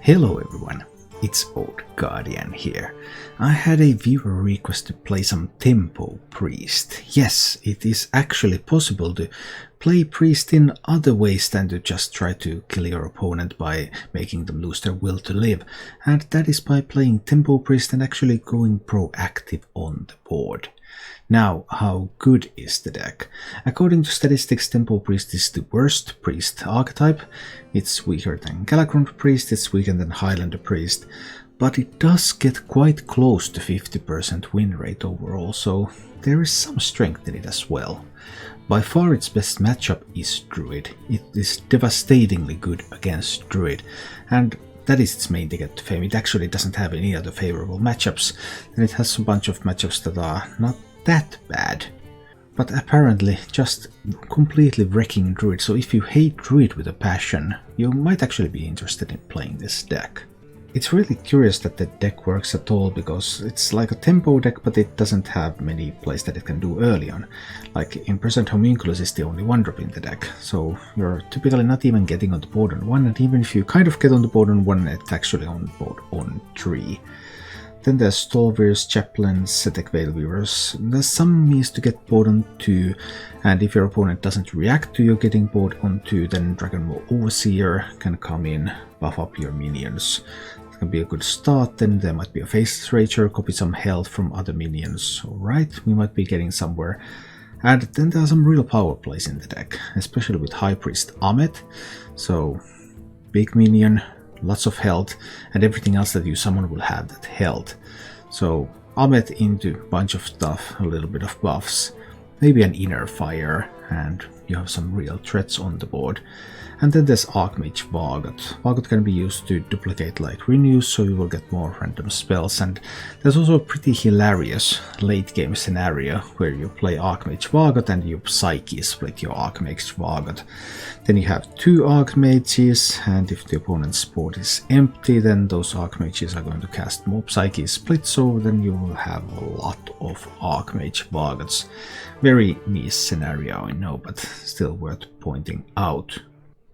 Hello everyone, it's Old Guardian here. I had a viewer request to play some Tempo Priest. Yes, it is actually possible to play Priest in other ways than to just try to kill your opponent by making them lose their will to live. And that is by playing Tempo Priest and actually going proactive on the board. Now, how good is the deck? According to statistics, Tempo Priest is the worst Priest archetype. It's weaker than Galakrond Priest, it's weaker than Highlander Priest, but it does get quite close to 50% win rate overall, so there is some strength in it as well. By far its best matchup is Druid. It is devastatingly good against Druid, and that is its main ticket to fame. It actually doesn't have any other favorable matchups, and it has a bunch of matchups that are not that bad, but apparently just completely wrecking Druid. So if you hate Druid with a passion, you might actually be interested in playing this deck. It's really curious that the deck works at all, because it's like a tempo deck, but it doesn't have many plays that it can do early on. Like Imprisoned Homunculus is the only one drop in the deck, so you're typically not even getting on the board on 1, and even if you kind of get on the board on 1, it's actually on board on 3. Then there's Stolvirs, Chaplains, Setek Veilweavers. There's some means to get board on 2, and if your opponent doesn't react to you getting board on 2, then Dragonmaw Overseer can come in, buff up your minions. It can be a good start. Then there might be a Faceless Rager, copy some health from other minions. Alright, we might be getting somewhere. And then there are some real power plays in the deck, especially with High Priest Ahmet. So, big minion, lots of health, and everything else that you summon will have that health. So Ahmet into a bunch of stuff, a little bit of buffs, maybe an Inner Fire, and you have some real threats on the board. And then there's Archmage Vargot. Vargot can be used to duplicate like renews, so you will get more random spells. And there's also a pretty hilarious late game scenario where you play Archmage Vargot and you Psyche split your Archmage Vargot. Then you have 2 Archmages, and if the opponent's board is empty, then those Archmages are going to cast more Psyche split, so then you will have a lot of Archmage Vargots. Very niche scenario, I know, but still worth pointing out.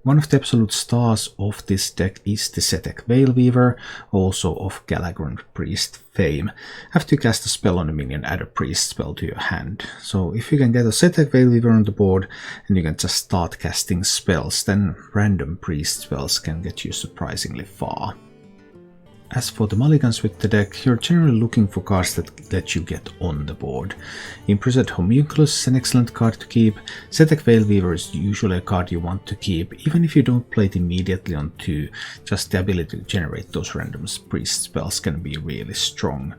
One of the absolute stars of this deck is the Setek Veilweaver, also of Galakrond Priest fame. After you cast a spell on a minion, add a priest spell to your hand. So if you can get a Setek Veilweaver on the board and you can just start casting spells, then random priest spells can get you surprisingly far. As for the mulligans with the deck, you're generally looking for cards that let you get on the board. Imprisoned Homunculus is an excellent card to keep. Setek Veilweaver is usually a card you want to keep, even if you don't play it immediately on 2, just the ability to generate those random priest spells can be really strong.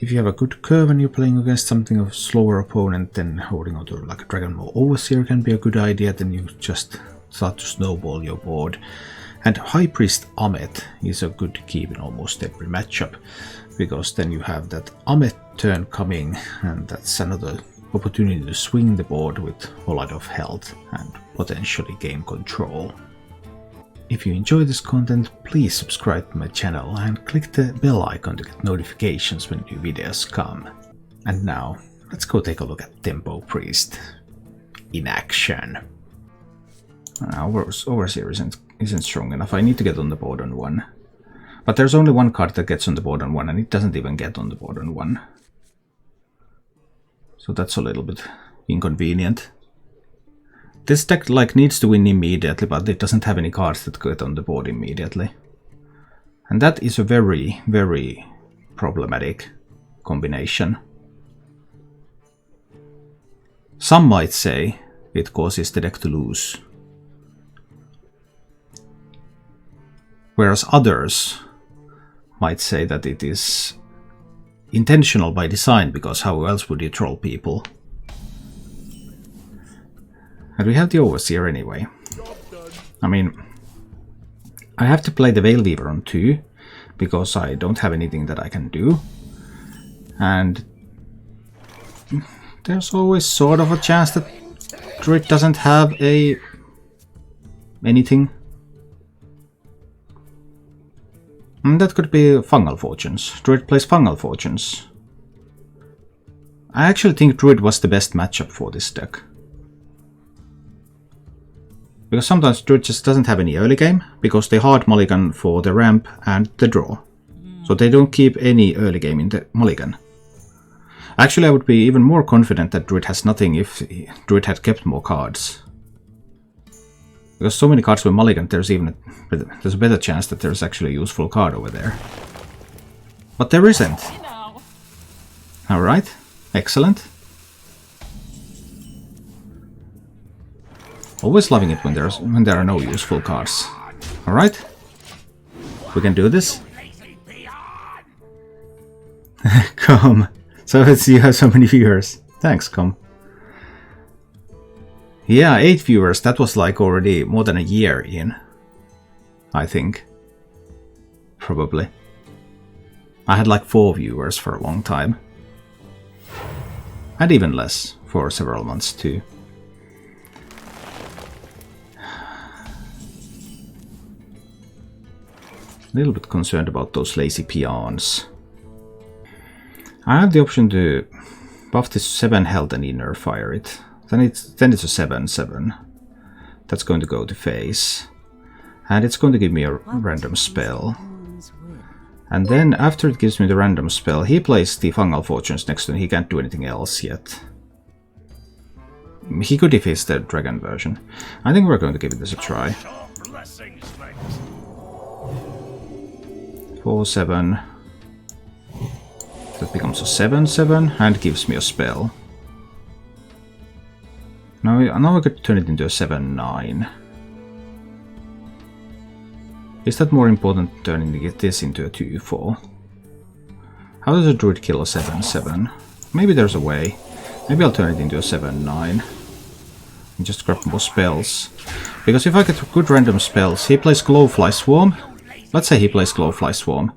If you have a good curve and you're playing against something of a slower opponent, then holding onto like a Dragonmaw Overseer can be a good idea, then you just start to snowball your board. And High Priest Ahmet is a good keep in almost every matchup, because then you have that Ahmet turn coming, and that's another opportunity to swing the board with a lot of health and potentially gain control. If you enjoy this content, please subscribe to my channel and click the bell icon to get notifications when new videos come. And now, let's go take a look at Tempo Priest in action. Overseer isn't strong enough. I need to get on the board on 1. But there's only one card that gets on the board on 1, and it doesn't even get on the board on 1. So that's a little bit inconvenient. This deck needs to win immediately, but it doesn't have any cards that get on the board immediately. And that is a very, very problematic combination. Some might say it causes the deck to lose, whereas others might say that it is intentional by design, because how else would you troll people? And we have the Overseer anyway. I mean, I have to play the Veilweaver on 2, because I don't have anything that I can do. And there's always sort of a chance that Druid doesn't have anything. That could be Fungal Fortunes. Druid plays Fungal Fortunes. I actually think Druid was the best matchup for this deck. Because sometimes Druid just doesn't have any early game, because they hard mulligan for the ramp and the draw. So they don't keep any early game in the mulligan. Actually, I would be even more confident that Druid has nothing if Druid had kept more cards. Because so many cards were mulligan, there's a better chance that there's actually a useful card over there. But there isn't. Alright, excellent. Always loving it when there are no useful cards. Alright, we can do this. Come. So you have so many viewers. Thanks, Com. Yeah, 8 viewers. That was like already more than a year in. I think. Probably. I had like 4 viewers for a long time. And even less for several months too. A little bit concerned about those lazy peons. I have the option to buff this 7 health and inner fire it. Then it's a 7/7. That's going to go to face. And it's going to give me a random spell. And then after it gives me the random spell, he plays the Fungal Fortunes next to him. He can't do anything else yet. He could if he's the dragon version. I think we're going to give this a try. 4/7. That becomes a 7/7 and gives me a spell. Now I could turn it into a 7/9. Is that more important than turning this into a 2/4? How does a druid kill a 7/7? Maybe there's a way. Maybe I'll turn it into a 7/9. And just grab more spells. Because if I get good random spells, he plays Glowfly Swarm. Let's say he plays Glowfly Swarm.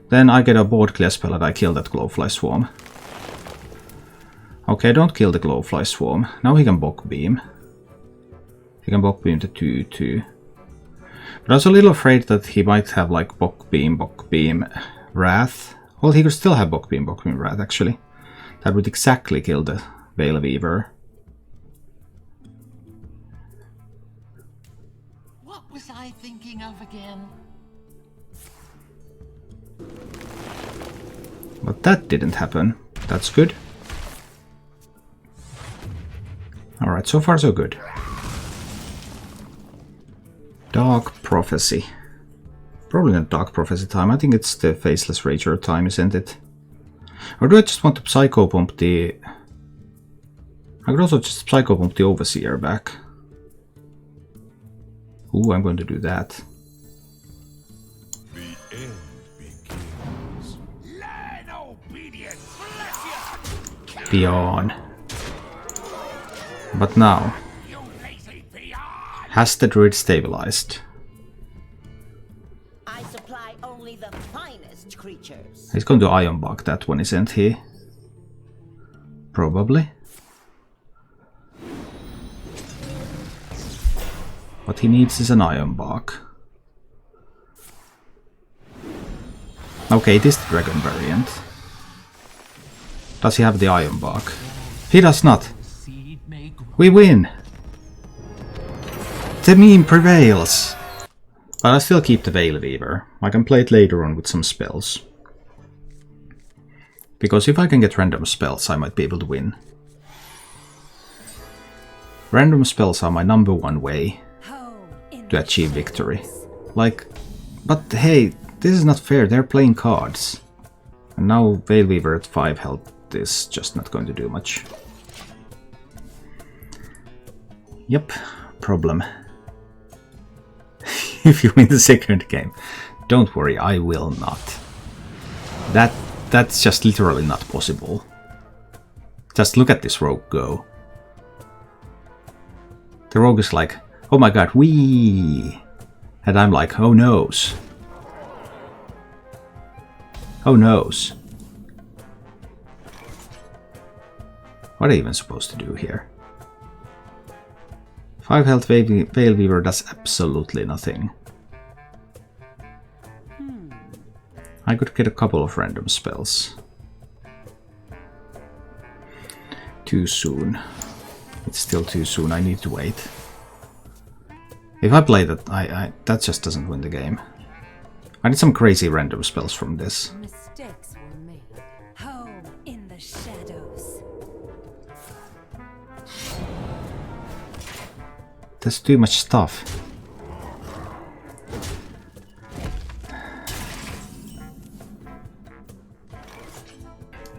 Then I get a board clear spell and I kill that Glowfly Swarm. Okay, don't kill the Glowfly Swarm. Now he can Bog Beam. He can Bog Beam to 2/2. But I was a little afraid that he might have like Bog Beam, Wrath. Well, he could still have Bog Beam, Wrath actually. That would exactly kill the Veil Weaver. What was I thinking of again? But that didn't happen. That's good. Alright, so far so good. Dark Prophecy. Probably not Dark Prophecy time. I think it's the Faceless Rager time, isn't it? Or do I just want to Psycho Pump the... I could also just Psycho Pump the Overseer back. Ooh, I'm going to do that. Peon. But now, has the druid stabilized? I supply only the finest creatures. He's going to Iron Bark that one, isn't he? Probably. What he needs is an Iron Bark. Okay, it is the dragon variant. Does he have the Iron Bark? He does not. We win! The meme prevails! But I still keep the Veil Weaver. I can play it later on with some spells. Because if I can get random spells, I might be able to win. Random spells are my #1 way to achieve victory. Like, but hey, this is not fair, they're playing cards. And now Veil Weaver at 5 health is just not going to do much. Yep, problem. If you win the second game. Don't worry, I will not. That's just literally not possible. Just look at this rogue go. The rogue is like, oh my god, wee! And I'm like, oh noes. Oh noes. What am I even supposed to do here? 5 health Veil Weaver does absolutely nothing. I could get a couple of random spells. Too soon. It's still too soon, I need to wait. If I play that, that just doesn't win the game. I need some crazy random spells from this. Mistakes were made. Home in the shadows. There's too much stuff.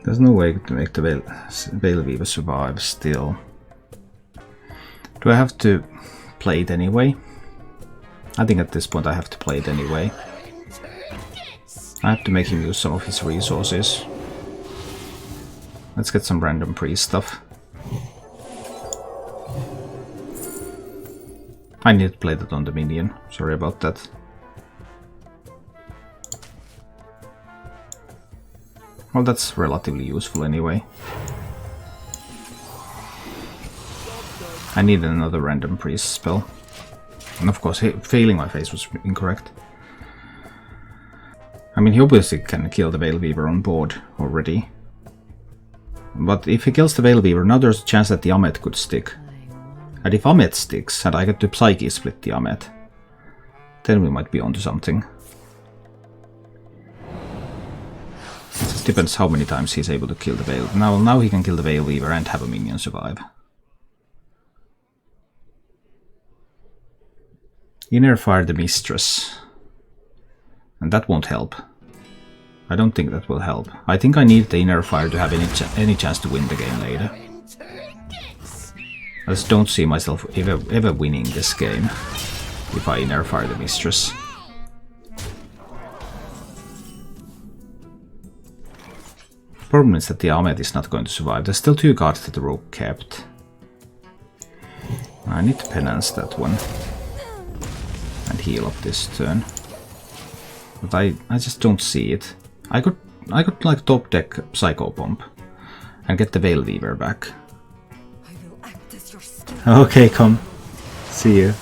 There's no way to make the Veil Weaver survive still. Do I have to play it anyway? I think at this point I have to play it anyway. I have to make him use some of his resources. Let's get some random priest stuff. I need to play that on the minion. Sorry about that. Well, that's relatively useful anyway. I need another random priest spell. And of course, failing my face was incorrect. I mean, he obviously can kill the Veil Weaver on board already. But if he kills the Veil Weaver, now there's a chance that the Amet could stick. And if Amet sticks, and I get to Psyche split the Amet, then we might be onto something. It just depends how many times he's able to kill the Veil. Now he can kill the Veil Weaver and have a minion survive. Inner Fire the Mistress. And that won't help. I don't think that will help. I think I need the Inner Fire to have any chance to win the game later. I just don't see myself ever winning this game if I Inner Fire the Mistress. Problem is that the Amet is not going to survive. There's still 2 cards that the Rogue kept. I need to penance that one. And heal up this turn. But I just don't see it. I could like top deck Psycho Bomb and get the Veil Weaver back. I will act as your steward. Okay, come. See you.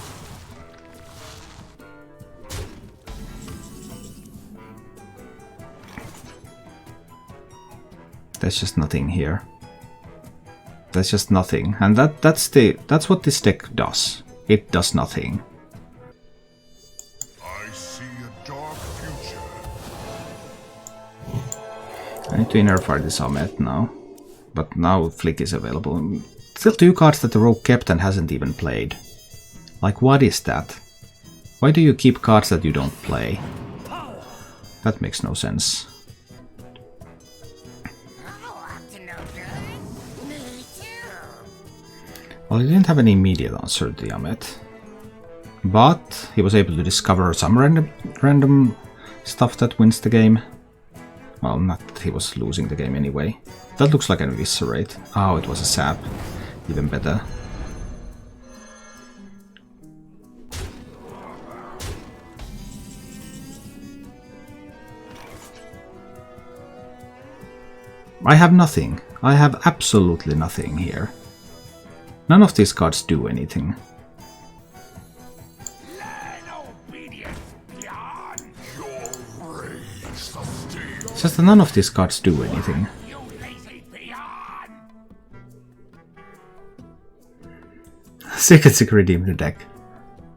There's just nothing here. There's just nothing, and that's what this deck does. It does nothing. I see a dark future. I need to Inner Fire this Amet now, but now Flick is available. Still 2 cards that the Rogue kept and hasn't even played. Like, what is that? Why do you keep cards that you don't play? That makes no sense. Well, he didn't have any immediate answer to the Amet. But he was able to discover some random stuff that wins the game. Well, not that he was losing the game anyway. That looks like an Eviscerate. Oh, it was a Sap. Even better. I have nothing. I have absolutely nothing here. None of these cards do anything. It's just that none of these cards do anything. Secrets to redeem the deck.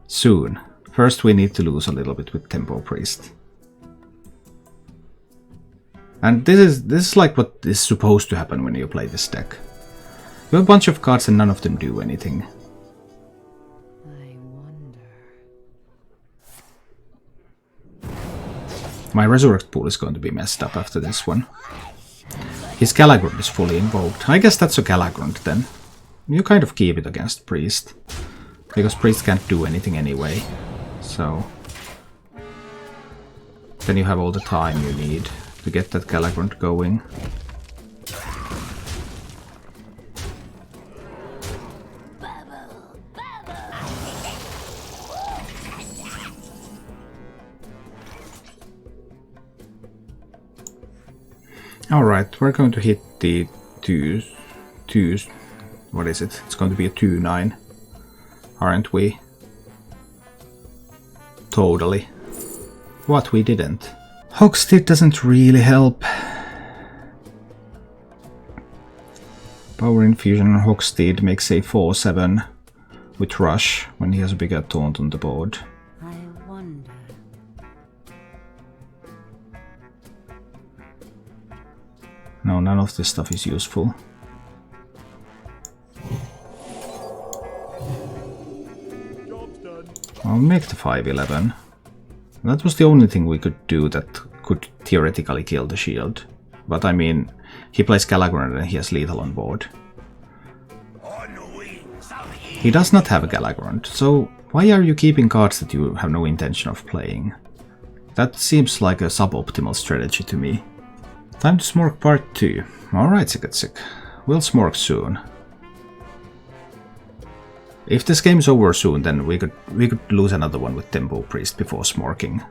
Soon. First we need to lose a little bit with Tempo Priest. And this is like what is supposed to happen when you play this deck. You have a bunch of cards and none of them do anything. I wonder. My Resurrect pool is going to be messed up after this one. His Galagrund is fully invoked. I guess that's a Galagrund then. You kind of keep it against Priest. Because Priest can't do anything anyway. So... then you have all the time you need to get that Galagrund going. Alright, we're going to hit the twos. What is it? It's going to be a 2-9. Aren't we? Totally. What, we didn't? Hogssteed doesn't really help. Power Infusion on Hogssteed makes a 4-7. with Rush when he has a bigger taunt on the board. I wonder. No, none of this stuff is useful. I'll make the 5/11. That was the only thing we could do that could theoretically kill the shield. But I mean, he plays Galagrand and he has lethal on board. He does not have a Galagrand, so why are you keeping cards that you have no intention of playing? That seems like a suboptimal strategy to me. Time to Smork Part 2. Alright, Siketsik. We'll Smork soon. If this game's over soon, then we could lose another one with Tempo Priest before Smorking.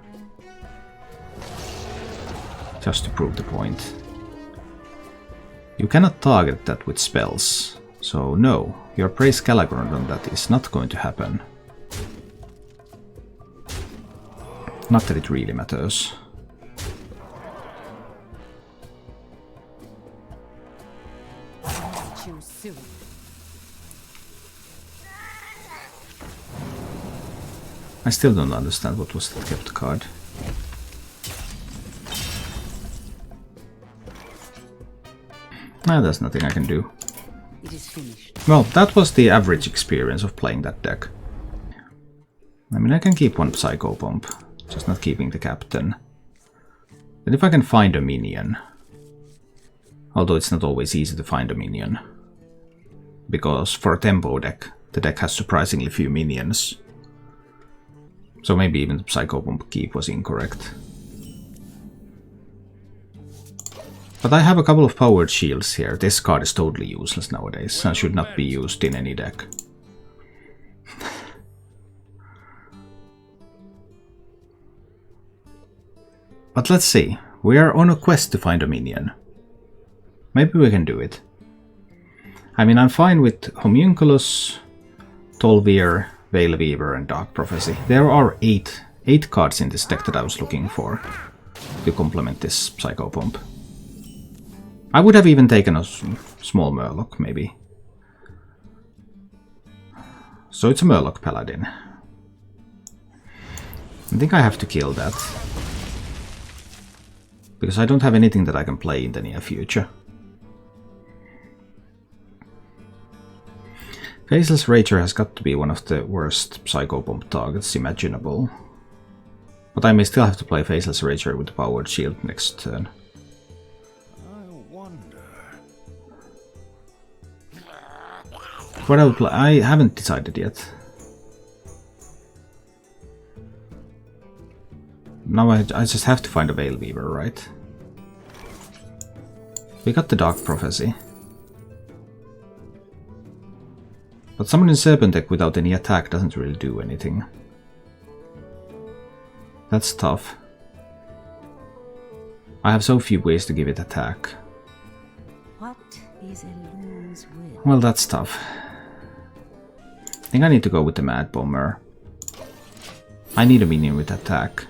Just to prove the point. You cannot target that with spells, so no, your Praise Galagrand on that is not going to happen. Not that it really matters. Choose soon. I still don't understand what was that kept card. There's nothing I can do. It is finished. Well, that was the average experience of playing that deck. I mean, I can keep one Psycho Bomb, just not keeping the Captain. And if I can find a minion, although it's not always easy to find a minion, because for a tempo deck, the deck has surprisingly few minions. So maybe even the Psycho Bomb keep was incorrect. But I have a couple of powered shields here. This card is totally useless nowadays and should not be used in any deck. But let's see. We are on a quest to find a minion. Maybe we can do it. I mean, I'm fine with Homunculus, Tol'vir, Veil Weaver and Dark Prophecy. There are eight cards in this deck that I was looking for to complement this Psycho Bomb. I would have even taken a small Murloc, maybe. So it's a Murloc Paladin. I think I have to kill that. Because I don't have anything that I can play in the near future. Faceless Rager has got to be one of the worst Psycho Bomb targets imaginable. But I may still have to play Faceless Rager with the powered shield next turn. What I would play, I haven't decided yet. Now I just have to find a Veil Weaver, right? We got the Dark Prophecy. But summoning Serpent deck without any attack doesn't really do anything. That's tough. I have so few ways to give it attack. What is a loon's will? Well, that's tough. I think I need to go with the Mad Bomber. I need a minion with attack.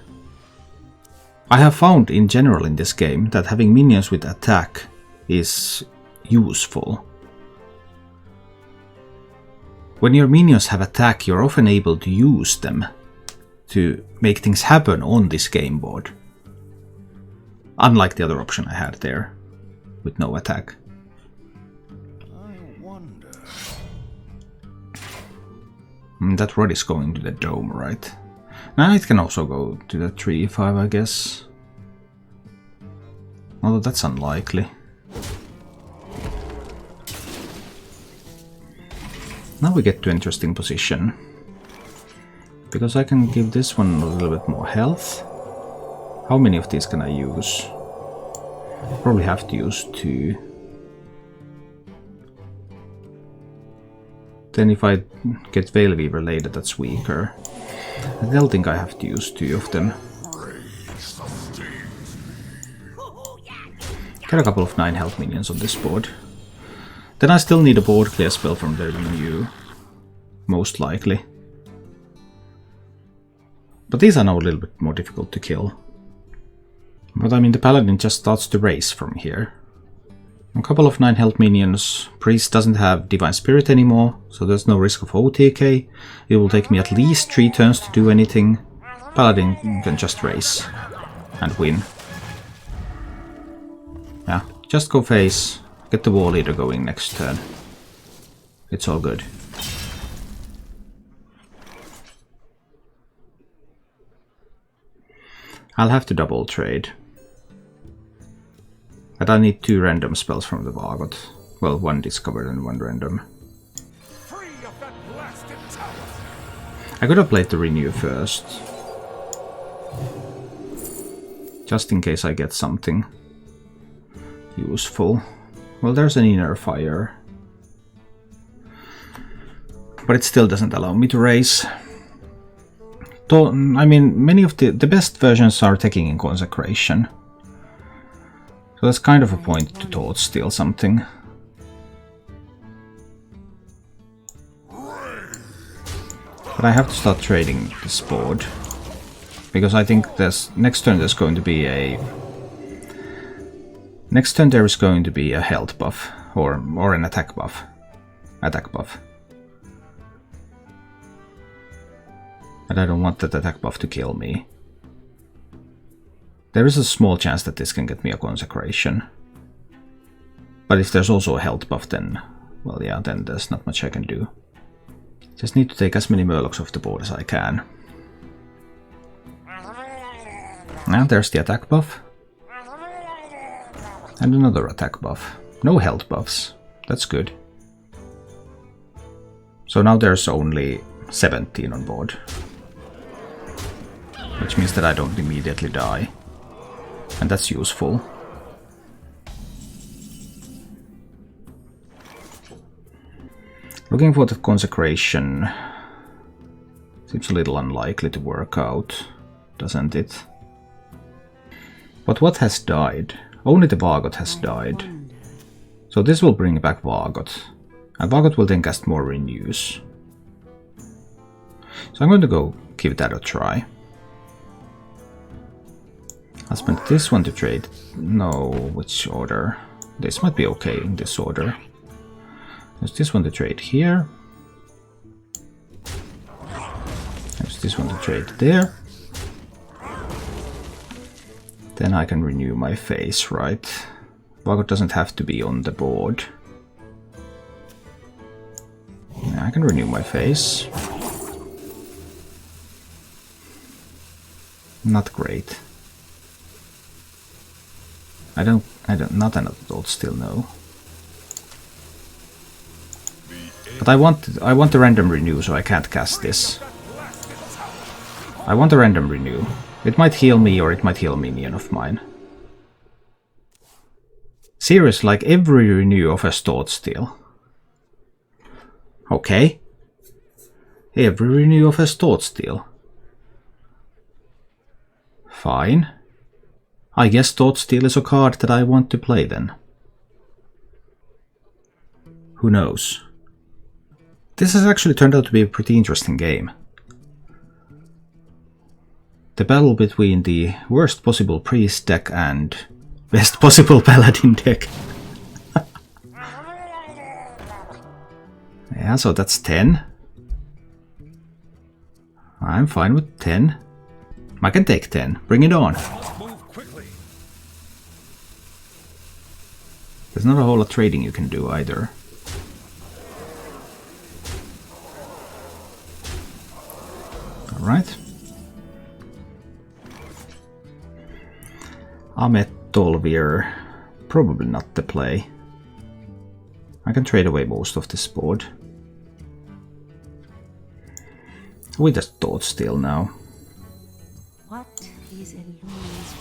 I have found in general in this game that having minions with attack is useful. When your minions have attack, you're often able to use them to make things happen on this game board. Unlike the other option I had there, with no attack. That rod is going to the dome, right? Now it can also go to the 3-5, I guess. Although that's unlikely. Now we get to interesting position. Because I can give this one a little bit more health. How many of these can I use? Probably have to use 2. Then if I get Veil Weaver later, that's weaker. I don't think I have to use 2 of them. Get a couple of 9 health minions on this board. Then I still need a board clear spell from the menu. Most likely. But these are now a little bit more difficult to kill. But I mean, the Paladin just starts to race from here. A couple of 9 health minions. Priest doesn't have Divine Spirit anymore, so there's no risk of OTK. It will take me at least 3 turns to do anything. Paladin can just race and win. Yeah, just go face, get the War Leader going next turn. It's all good. I'll have to double trade. But I need 2 random spells from the Vargot. Well, 1 discovered and 1 random. I could have played the Renew first. Just in case I get something useful. Well, there's an Inner Fire. But it still doesn't allow me to raise. I mean, many of the best versions are taking in Consecration. So that's kind of a point to Thought Steal something. But I have to start trading this board. Because I think next turn there's going to be a... Next turn there is going to be a health buff. Or an attack buff. Attack buff. And I don't want that attack buff to kill me. There is a small chance that this can get me a Consecration. But if there's also a health buff, then... Well, yeah, then there's not much I can do. Just need to take as many Murlocs off the board as I can. Now there's the attack buff. And another attack buff. No health buffs. That's good. So now there's only 17 on board. Which means that I don't immediately die. And that's useful. Looking for the Consecration. Seems a little unlikely to work out, doesn't it? But what has died? Only the Vargot has died. So this will bring back Vargot. And Vargot will then cast more Renews. So I'm going to go give that a try. I'll spend this one to trade. No, which order? This might be okay in this order. There's this one to trade here. There's this one to trade there. Then I can renew my face, right? Vargot doesn't have to be on the board. Yeah, I can renew my face. Not great. Not another still no. But I want the random renew, so I can't cast this. I want a random renew. It might heal me or it might heal a minion of mine. Serious, like every renew offers Thought Steal. Okay. Every renew offers Thought Steal. Fine. I guess Thought Steal is a card that I want to play then. Who knows? This has actually turned out to be a pretty interesting game. The battle between the worst possible priest deck and best possible paladin deck. Yeah, so that's 10. I'm fine with 10. I can take 10. Bring it on. There's not a whole lot of trading you can do either. Alright. Ahmet Tolvir, probably not the play. I can trade away most of this board. We just Thought Steal now. What is in Louis'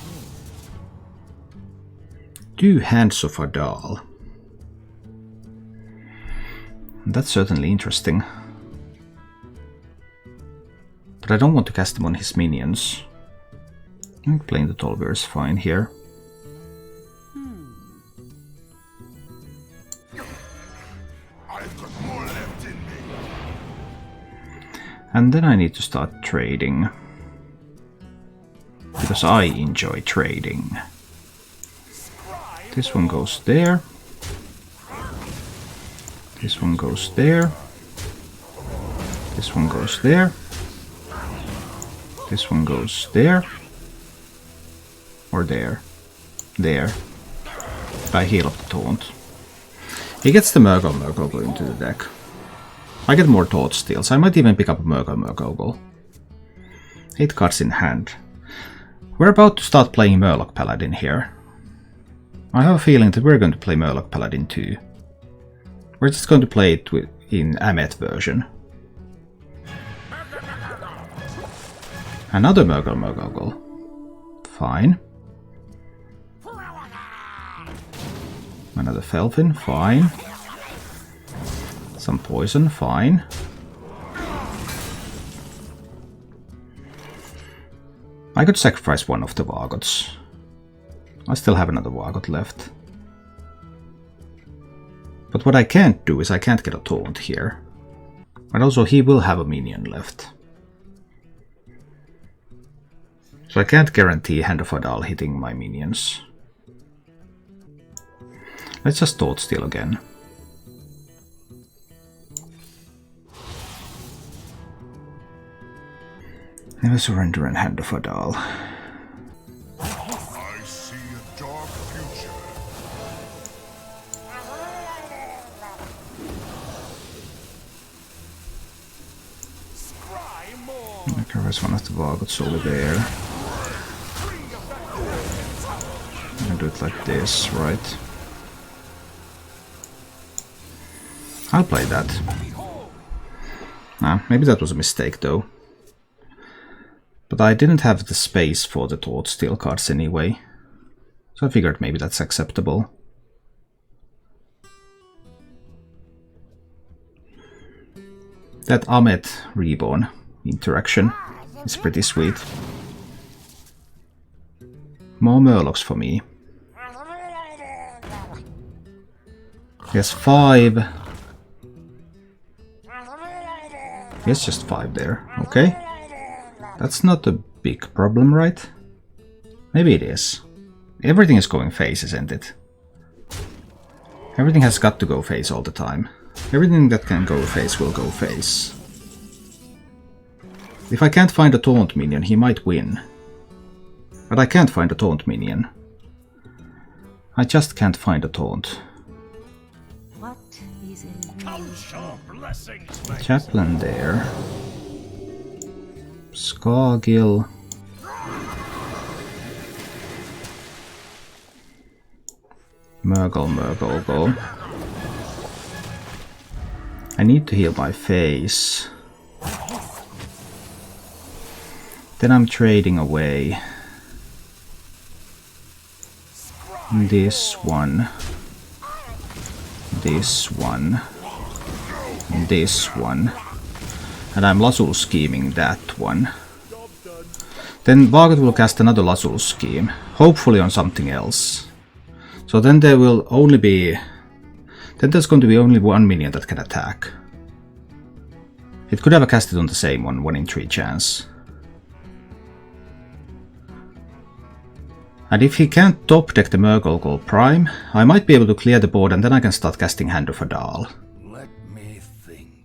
will? 2 Hands of Adal. That's certainly interesting. But I don't want to cast them on his minions. I think playing the Tolvir is fine here. I've got more left in me. And then I need to start trading. Because I enjoy trading. This one goes there. This one goes there. This one goes there. This one goes there. Or there. There. I heal up the taunt. He gets the Murgle into the deck. I get more Thought Steals. I might even pick up a Murgle. 8 cards in hand. We're about to start playing Murloc Paladin here. I have a feeling that we're going to play Murloc Paladin too. We're just going to play it in Amet version. Another Murgle. Fine. Another Felvin, fine. Some poison, fine. I could sacrifice one of the Vargots. I still have another Vargot left. But what I can't do is I can't get a taunt here. And also he will have a minion left. So I can't guarantee Hand of Adal hitting my minions. Let's just Thought Steal again. Never surrender and Hand of Adal. I see a dark future. Okay, there's one of the Vargots over there. I'm gonna do it like this, right? I'll play that. Nah, maybe that was a mistake though. But I didn't have the space for the Thought Steal cards anyway. So I figured maybe that's acceptable. That Amet Reborn interaction is pretty sweet. More Murlocs for me. Yes, 5. Yes, just 5 there. Okay. That's not a big problem, right? Maybe it is. Everything is going face, isn't it? Everything has got to go face all the time. Everything that can go face will go face. If I can't find a taunt minion, he might win. But I can't find a taunt minion. I just can't find a taunt. What is in Chaplain there. Scargill. Murgle go. I need to heal my face. Then I'm trading away this one, this one, this one, and I'm Lazul scheming that one. Then Vargot will cast another Lazul scheme, hopefully on something else. So then there will only be... Then there's going to be only one minion that can attack. It could have cast it on the same one, 1 in 3 chance. And if he can't top deck the Murgle Prime, I might be able to clear the board and then I can start casting Hand of Adal. Let me think.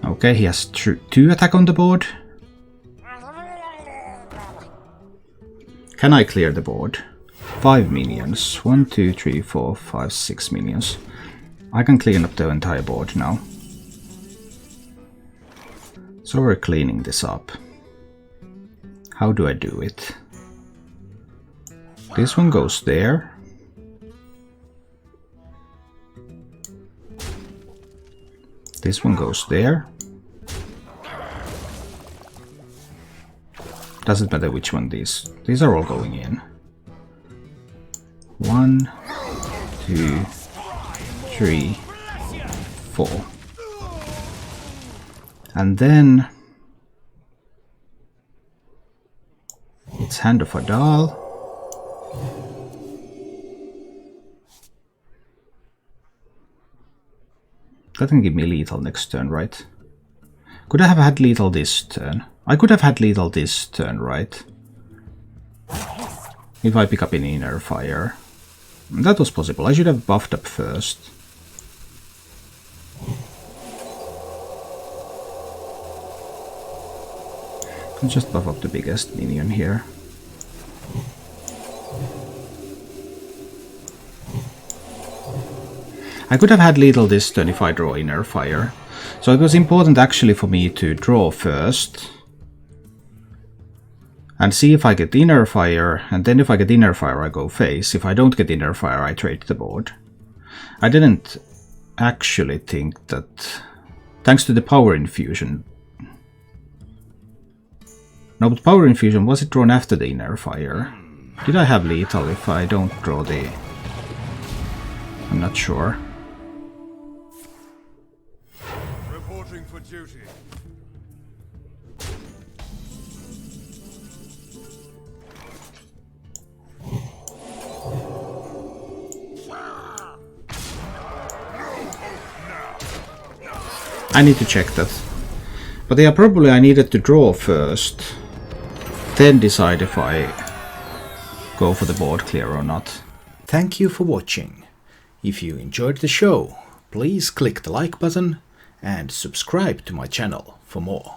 Okay, he has 2 attack on the board. Can I clear the board? 5 minions. 1, 2, 3, 4, 5, 6 minions. I can clean up the entire board now. So we're cleaning this up. How do I do it? This one goes there. This one goes there. Doesn't matter which one these are all going in. 1, 2, 3, 4. And then it's Hand of Adal. That can give me lethal next turn, right? Could I have had lethal this turn? I could have had lethal this turn, right? if I pick up an Inner Fire. That was possible. I should have buffed up first. I'll just buff up the biggest minion here. I could have had lethal this turn if I draw Inner Fire. So it was important actually for me to draw first. And see if I get Inner Fire, and then if I get Inner Fire I go face. If I don't get Inner Fire I trade the board. I didn't actually think that... Thanks to the Power Infusion... No, but Power Infusion, was it drawn after the Inner Fire? Did I have lethal if I don't draw the... I'm not sure. Reporting for duty. I need to check that. But yeah, probably I needed to draw first, then decide if I go for the board clear or not. Thank you for watching. If you enjoyed the show, please click the like button and subscribe to my channel for more.